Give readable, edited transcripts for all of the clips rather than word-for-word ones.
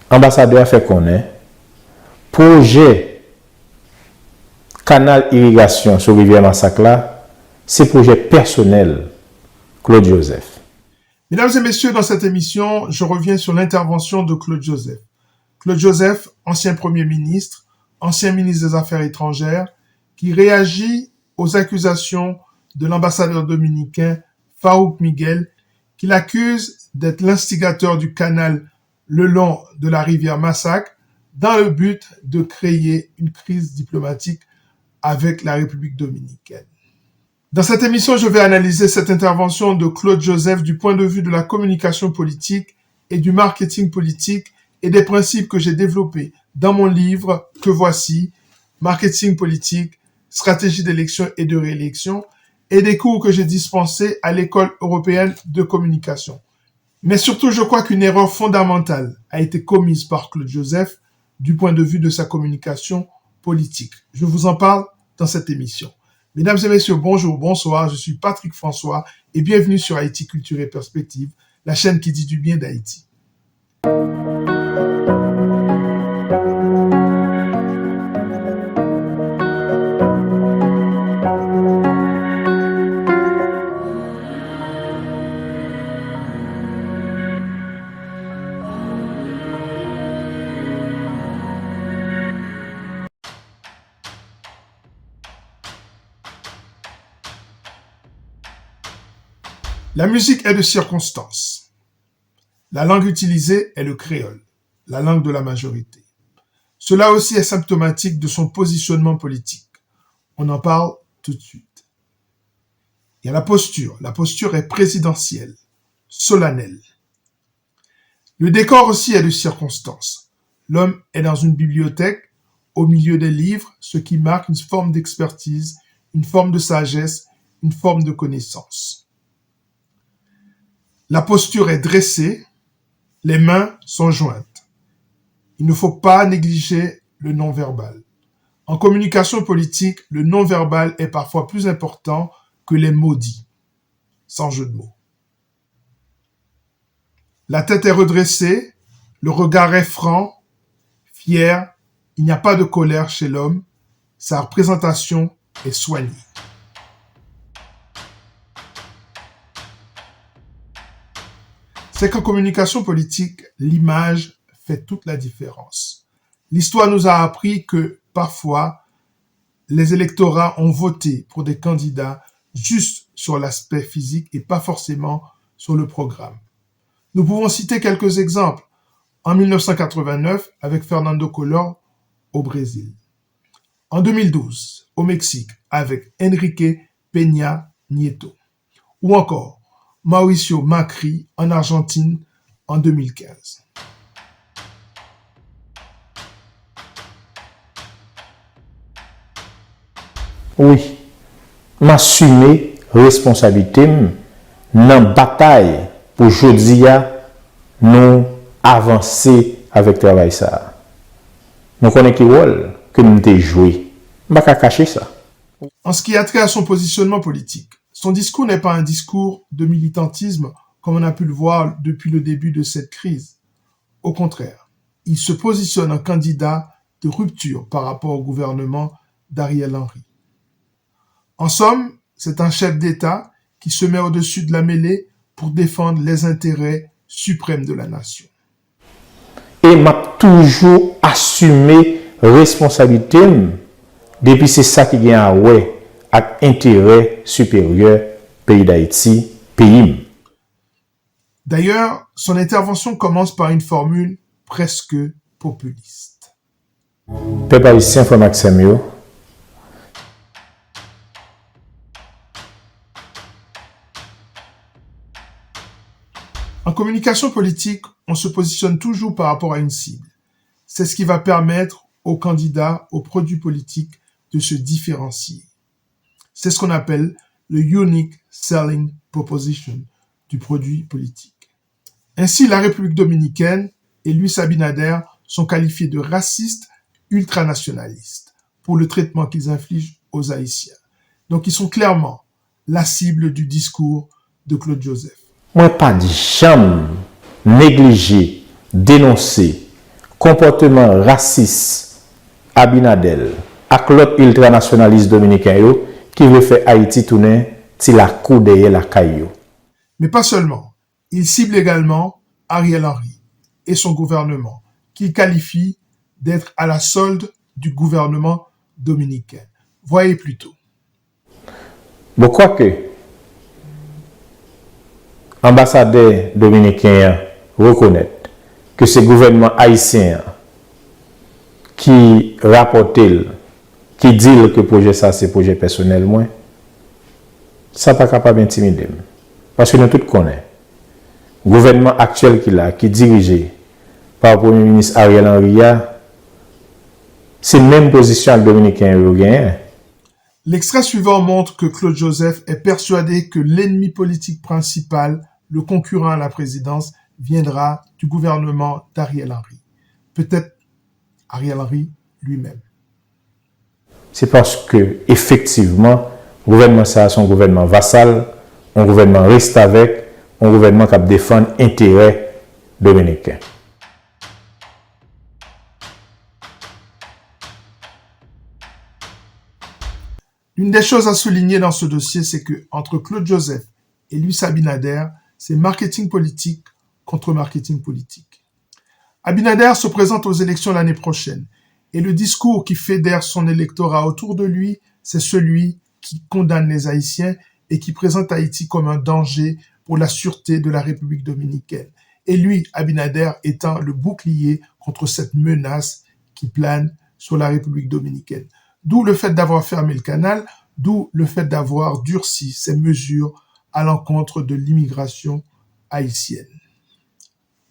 ambassadeur fait connaître projet canal irrigation sur rivière Massacre là, c'est projet personnel Claude Joseph. Mesdames et messieurs, dans cette émission, je reviens sur l'intervention de Claude Joseph. Claude Joseph, ancien Premier ministre, ancien ministre des Affaires étrangères, qui réagit aux accusations de l'ambassadeur dominicain Farouk Miguel, qui l'accuse d'être l'instigateur du canal le long de la rivière Massacre dans le but de créer une crise diplomatique avec la République dominicaine. Dans cette émission, je vais analyser cette intervention de Claude Joseph du point de vue de la communication politique et du marketing politique et des principes que j'ai développés dans mon livre que voici, Marketing politique, stratégie d'élection et de réélection, et des cours que j'ai dispensés à l'École européenne de communication. Mais surtout, je crois qu'une erreur fondamentale a été commise par Claude Joseph du point de vue de sa communication politique. Je vous en parle dans cette émission. Mesdames et messieurs, bonjour, bonsoir, je suis Patrick François et bienvenue sur Haïti Culture et Perspective, la chaîne qui dit du bien d'Haïti. La musique est de circonstance. La langue utilisée est le créole, la langue de la majorité. Cela aussi est symptomatique de son positionnement politique. On en parle tout de suite. Il y a la posture. La posture est présidentielle, solennelle. Le décor aussi est de circonstance. L'homme est dans une bibliothèque, au milieu des livres, ce qui marque une forme d'expertise, une forme de sagesse, une forme de connaissance. La posture est dressée, les mains sont jointes. Il ne faut pas négliger le non-verbal. En communication politique, le non-verbal est parfois plus important que les mots dits, sans jeu de mots. La tête est redressée, le regard est franc, fier, il n'y a pas de colère chez l'homme, sa représentation est soignée. C'est qu'en communication politique, l'image fait toute la différence. L'histoire nous a appris que, parfois, les électorats ont voté pour des candidats juste sur l'aspect physique et pas forcément sur le programme. Nous pouvons citer quelques exemples. En 1989, avec Fernando Collor au Brésil. En 2012, au Mexique, avec Enrique Peña Nieto. Ou encore, Mauricio Macri en Argentine en 2015. Oui, m'assumer responsabilité dans la bataille pour jodi nous avancer avec travail ça. Nous connaissons quel rôle que nous avons joué. Je ne vais pas cacher ça. En ce qui a trait à son positionnement politique, son discours n'est pas un discours de militantisme comme on a pu le voir depuis le début de cette crise. Au contraire, il se positionne en candidat de rupture par rapport au gouvernement d'Ariel Henry. En somme, c'est un chef d'État qui se met au-dessus de la mêlée pour défendre les intérêts suprêmes de la nation. Et m'a toujours assumé responsabilité depuis c'est ça qui vient à ouais avec intérêt supérieur pays d'Haïti, pays. D'ailleurs, son intervention commence par une formule presque populiste. Peuple haïtien, frère Maxime, en communication politique, on se positionne toujours par rapport à une cible. C'est ce qui va permettre aux candidats, aux produits politiques de se différencier. C'est ce qu'on appelle le Unique Selling Proposition du produit politique. Ainsi, la République dominicaine et Luis Abinader sont qualifiés de racistes ultranationalistes pour le traitement qu'ils infligent aux Haïtiens. Donc, ils sont clairement la cible du discours de Claude Joseph. Moi, pas de jamais négliger, dénoncer comportement raciste Abinadel ak l'autre ultranationaliste dominicain yo qui veut faire Haïti tourner ti la cour derrière la caillou. Mais pas seulement. Il cible également Ariel Henry et son gouvernement, qu'il qualifie d'être à la solde du gouvernement dominicain. Voyez plutôt. Bon, quoique, ambassadeur dominicain reconnaît que c'est le gouvernement haïtien qui rapporte, qui dit que le projet ça c'est projet personnel, moi, ça pas capable d'intimider. Parce que nous tous connaissons. Le gouvernement actuel qui est dirigé par le Premier ministre Ariel Henry, c'est la même position que le Dominicain européen. L'extrait suivant montre que Claude Joseph est persuadé que l'ennemi politique principal, le concurrent à la présidence, viendra du gouvernement d'Ariel Henry. Peut-être Ariel Henry lui-même. C'est parce que, effectivement, le gouvernement, ça a son gouvernement vassal, un gouvernement reste avec, un gouvernement qui défend l'intérêt dominicain. L'une des choses à souligner dans ce dossier, c'est que entre Claude Joseph et Luis Abinader, c'est marketing politique contre marketing politique. Abinader se présente aux élections l'année prochaine et le discours qui fédère son électorat autour de lui, c'est celui qui condamne les Haïtiens et qui présente Haïti comme un danger pour la sûreté de la République dominicaine. Et lui, Abinader, étant le bouclier contre cette menace qui plane sur la République dominicaine. D'où le fait d'avoir fermé le canal, d'où le fait d'avoir durci ces mesures à l'encontre de l'immigration haïtienne.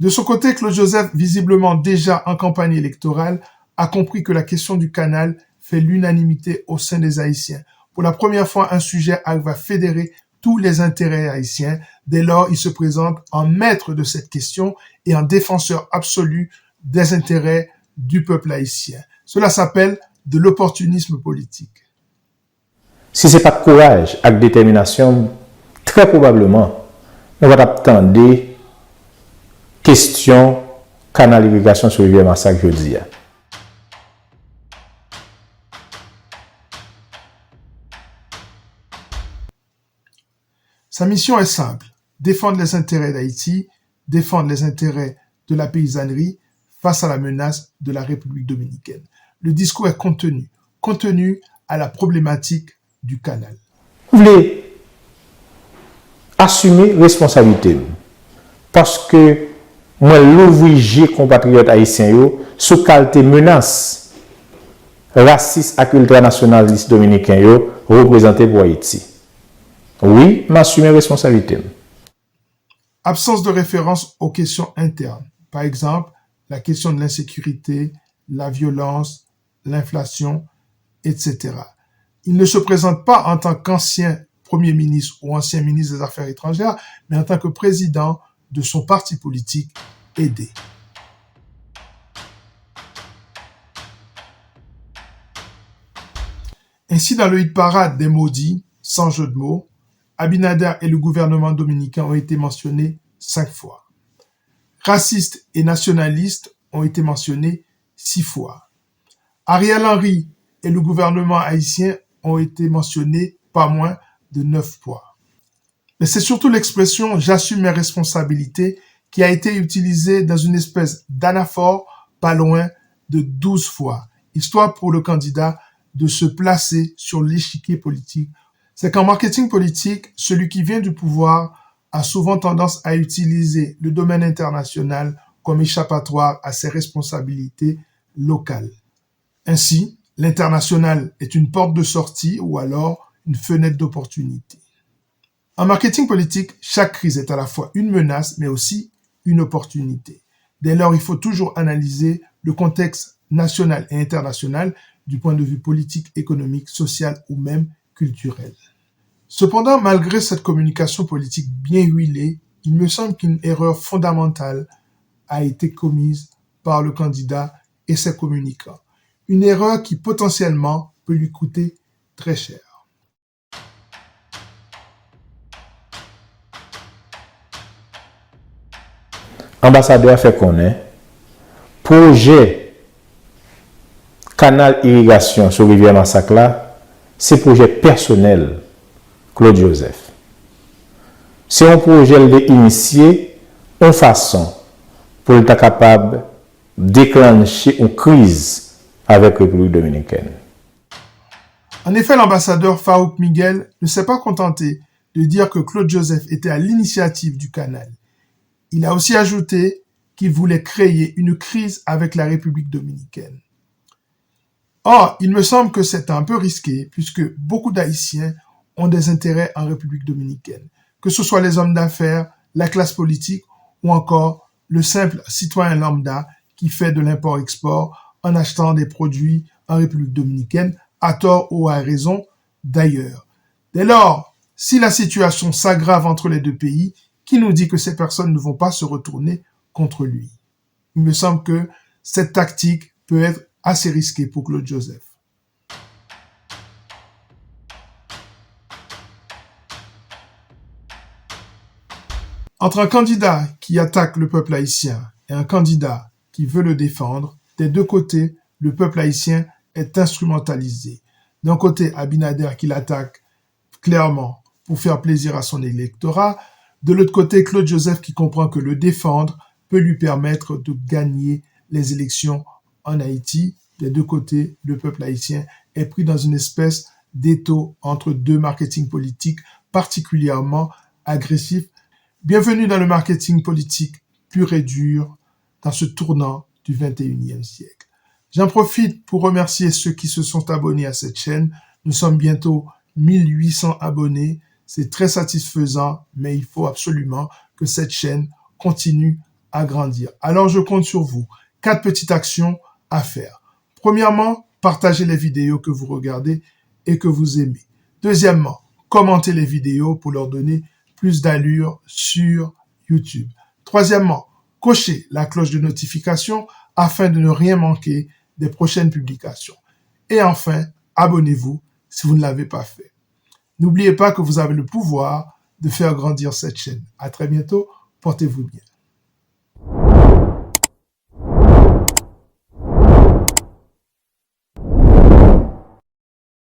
De son côté, Claude Joseph, visiblement déjà en campagne électorale, a compris que la question du canal fait l'unanimité au sein des Haïtiens. Pour la première fois, un sujet arrive à fédérer tous les intérêts haïtiens. Dès lors, il se présente en maître de cette question et en défenseur absolu des intérêts du peuple haïtien. Cela s'appelle de l'opportunisme politique. Si ce n'est pas de courage et de détermination, très probablement, on va attendre des questions canal irrigation sur le rivière Massacre jeudi. Sa mission est simple, défendre les intérêts d'Haïti, défendre les intérêts de la paysannerie face à la menace de la République dominicaine. Le discours est contenu à la problématique du canal. Vous voulez assumer responsabilité parce que moi l'ouvrier compatriote haïtien sous qualité menace raciste et ultranationaliste dominicain représenté pour Haïti. Oui, m'assumer responsabilité. Absence de référence aux questions internes. Par exemple, la question de l'insécurité, la violence, l'inflation, etc. Il ne se présente pas en tant qu'ancien Premier ministre ou ancien ministre des Affaires étrangères, mais en tant que président de son parti politique aidé. Ainsi, dans le hit-parade des maudits, sans jeu de mots, Abinader et le gouvernement dominicain ont été mentionnés 5 fois. Racistes et nationalistes ont été mentionnés 6 fois. Ariel Henry et le gouvernement haïtien ont été mentionnés pas moins de 9 fois. Mais c'est surtout l'expression « j'assume mes responsabilités » qui a été utilisée dans une espèce d'anaphore pas loin de 12 fois, histoire pour le candidat de se placer sur l'échiquier politique. C'est qu'en marketing politique, celui qui vient du pouvoir a souvent tendance à utiliser le domaine international comme échappatoire à ses responsabilités locales. Ainsi, l'international est une porte de sortie ou alors une fenêtre d'opportunité. En marketing politique, chaque crise est à la fois une menace mais aussi une opportunité. Dès lors, il faut toujours analyser le contexte national et international du point de vue politique, économique, social ou même culturel. Cependant, malgré cette communication politique bien huilée, il me semble qu'une erreur fondamentale a été commise par le candidat et ses communicants. Une erreur qui potentiellement peut lui coûter très cher. Ambassadeur a fait connaître projet canal irrigation sur rivière Massacre là, c'est projet personnel Claude Joseph. C'est un projet initié en façon pour être capable de déclencher une crise avec la République dominicaine. En effet, l'ambassadeur Farouk Miguel ne s'est pas contenté de dire que Claude Joseph était à l'initiative du canal. Il a aussi ajouté qu'il voulait créer une crise avec la République dominicaine. Or, il me semble que c'est un peu risqué puisque beaucoup d'Haïtiens ont des intérêts en République dominicaine, que ce soit les hommes d'affaires, la classe politique ou encore le simple citoyen lambda qui fait de l'import-export en achetant des produits en République dominicaine, à tort ou à raison d'ailleurs. Dès lors, si la situation s'aggrave entre les deux pays, qui nous dit que ces personnes ne vont pas se retourner contre lui? Il me semble que cette tactique peut être assez risquée pour Claude Joseph. Entre un candidat qui attaque le peuple haïtien et un candidat qui veut le défendre, des deux côtés, le peuple haïtien est instrumentalisé. D'un côté, Abinader qui l'attaque clairement pour faire plaisir à son électorat. De l'autre côté, Claude Joseph qui comprend que le défendre peut lui permettre de gagner les élections en Haïti. Des deux côtés, le peuple haïtien est pris dans une espèce d'étau entre deux marketing politiques particulièrement agressifs. Bienvenue dans le marketing politique pur et dur dans ce tournant du 21e siècle. J'en profite pour remercier ceux qui se sont abonnés à cette chaîne. Nous sommes bientôt 1800 abonnés. C'est très satisfaisant, mais il faut absolument que cette chaîne continue à grandir. Alors, je compte sur vous. 4 petites actions à faire. Premièrement, partagez les vidéos que vous regardez et que vous aimez. Deuxièmement, commentez les vidéos pour leur donner plus d'allure sur YouTube. Troisièmement, cochez la cloche de notification afin de ne rien manquer des prochaines publications. Et enfin, abonnez-vous si vous ne l'avez pas fait. N'oubliez pas que vous avez le pouvoir de faire grandir cette chaîne. À très bientôt, portez-vous bien.